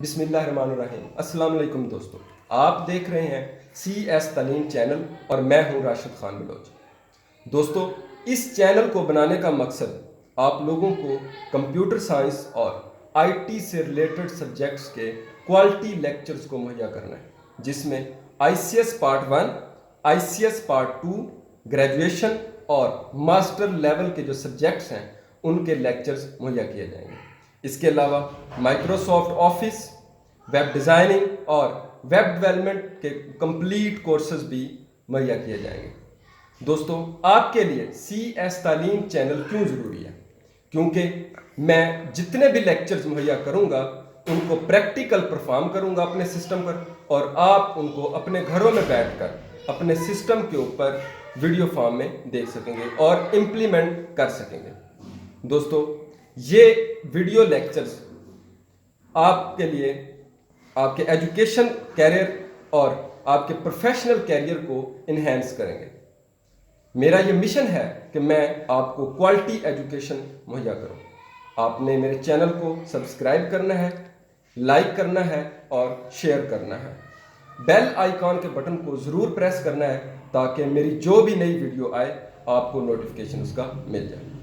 बिस्मिल्लाहिर्रहमानिर्रहीम। अस्सलाम वालेकुम दोस्तों, आप देख रहे हैं CS तलीम चैनल और मैं हूं राशिद खान बलोच। दोस्तों, इस चैनल को बनाने का मकसद आप लोगों को कंप्यूटर साइंस और IT से रिलेटेड सब्जेक्ट्स के क्वालिटी लेक्चर्स को मुहैया करना है, जिसमें ICS part 1, ICS part 2, graduation और मास्टर लेवल के जो सब्जेक्ट्स हैं उनके लेक्चर्स मुहैया किए जाएंगे। इसके अलावा माइक्रोसॉफ्ट ऑफिस, वेब डिज़ाइनिंग और वेब डेवलपमेंट के कंप्लीट कोर्सेज भी मुहैया किए जाएंगे। दोस्तों, आपके लिए CS तालीम चैनल क्यों ज़रूरी है? क्योंकि मैं जितने भी लेक्चर्स मुहैया करूंगा उनको प्रैक्टिकल परफॉर्म करूंगा अपने सिस्टम पर, और आप उनको अपने घरों में बैठकर अपने सिस्टम के ऊपर वीडियो फॉर्म में देख सकेंगे और इम्प्लीमेंट कर सकेंगे। दोस्तों, ये वीडियो लेक्चर्स आपके लिए आपके एजुकेशन कैरियर और आपके प्रोफेशनल कैरियर को इन्हेंस करेंगे। मेरा ये मिशन है कि मैं आपको क्वालिटी एजुकेशन मुहैया करूं। आपने मेरे चैनल को सब्सक्राइब करना है, लाइक करना है और शेयर करना है। बेल आइकॉन के बटन को ज़रूर प्रेस करना है ताकि मेरी जो भी नई वीडियो आए आपको नोटिफिकेशन उसका मिल जाए।